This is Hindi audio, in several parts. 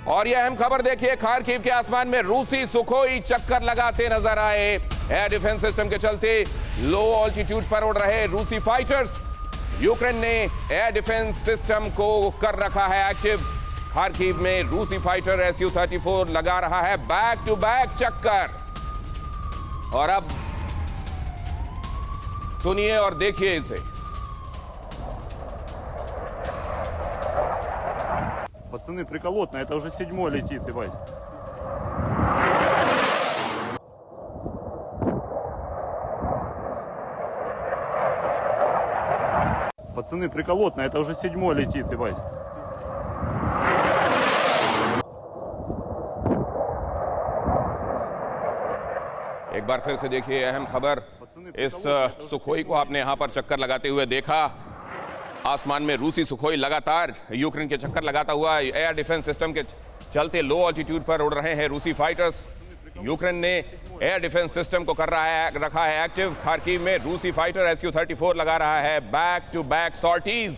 और यह अहम खबर देखिए, खार्किव के आसमान में रूसी सुखोई चक्कर लगाते नजर आए। एयर डिफेंस सिस्टम के चलते लो ऑल्टीट्यूड पर उड़ रहे रूसी फाइटर्स। यूक्रेन ने एयर डिफेंस सिस्टम को कर रखा है एक्टिव। खार्किव में रूसी फाइटर Su-34 लगा रहा है बैक टू बैक चक्कर। और अब सुनिए और देखिए इसे। Пацаны, приколотно, это уже 7-й летит, ебать. Пацаны, приколотно, это уже 7-й летит, ебать. एक बार फिर से देखिए अहम खबर। इस सुखोई को आपने यहां पर चक्कर लगाते हुए देखा। आसमान में रूसी सुखोई लगातार यूक्रेन के चक्कर लगाता हुआ। एयर डिफेंस सिस्टम के चलते लो ऑल्टीट्यूड पर उड़ रहे हैं रूसी फाइटर्स। यूक्रेन ने एयर डिफेंस सिस्टम को रखा है एक्टिव। खार्किव में रूसी फाइटर Su-34 लगा रहा है बैक टू बैक सॉर्टीज।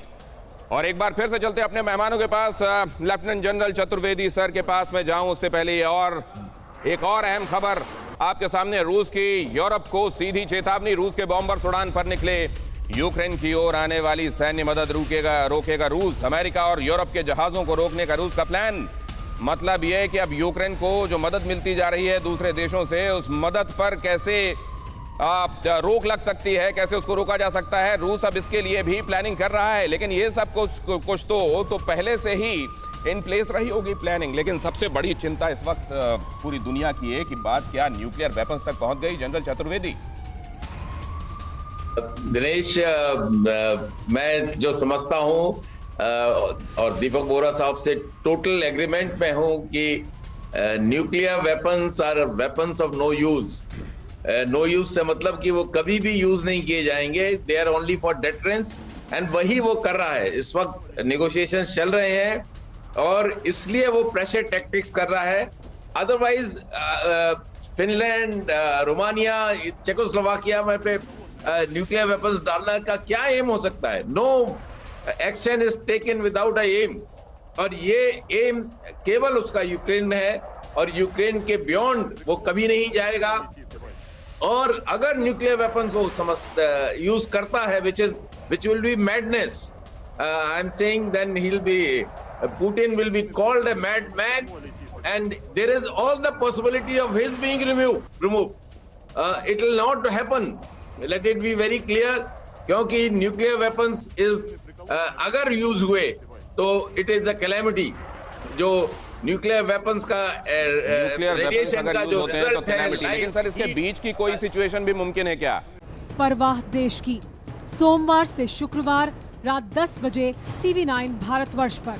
और एक बार फिर से चलते अपने मेहमानों के पास। लेफ्टिनेंट जनरल चतुर्वेदी सर के पास मैं जाऊं उससे पहले एक और अहम खबर आपके सामने। रूस की यूरोप को सीधी चेतावनी। रूस के बॉम्बर्स उड़ान पर निकले। यूक्रेन की ओर आने वाली सैन्य मदद रोकेगा रूस। अमेरिका और यूरोप के जहाजों को रोकने का रूस का प्लान। मतलब यह है कि अब यूक्रेन को जो मदद मिलती जा रही है दूसरे देशों से, उस मदद पर कैसे रोक लग सकती है, कैसे उसको रोका जा सकता है। रूस अब इसके लिए भी प्लानिंग कर रहा है। लेकिन ये सब कुछ तो पहले से ही इन प्लेस रही होगी प्लानिंग। लेकिन सबसे बड़ी चिंता इस वक्त पूरी दुनिया की है कि बात क्या न्यूक्लियर वेपन्स तक पहुंच गई। जनरल चतुर्वेदी। दिनेश, मैं जो समझता हूं और दीपक बोरा साहब से टोटल एग्रीमेंट में हूं कि nuclear weapons or weapons of no use. No use से मतलब कि वो कभी भी यूज नहीं किए जाएंगे। They are only for deterrence. And वही वो कर रहा है। इस वक्त नेगोशिएशंस चल रहे हैं और इसलिए वो प्रेशर टैक्टिक्स कर रहा है। अदरवाइज फिनलैंड, रोमानिया, चेकोस्लोवाकिया में पे न्यूक्लियर वेपन्स डालने का क्या एम हो सकता है? No action is taken without a aim. और ये एम केवल उसका यूक्रेन में है और यूक्रेन के बियॉन्ड वो कभी नहीं जाएगा। और अगर न्यूक्लियर वेपन्स वो यूज करता है which will be madness. I'm saying then Putin will be called a madman, and there is all the possibility of his being removed. It will not happen. Let it be very clear. क्योंकि न्यूक्लियर वेपन्स अगर यूज हुए तो इट इज द कैलेमिटी। जो न्यूक्लियर वेपन्स का रेडिएशन का जो रिजल्ट है। लेकिन सर इसके बीच की कोई सिचुएशन भी मुमकिन है क्या? परवाह देश की, सोमवार से शुक्रवार रात 10 बजे TV9 भारतवर्ष पर।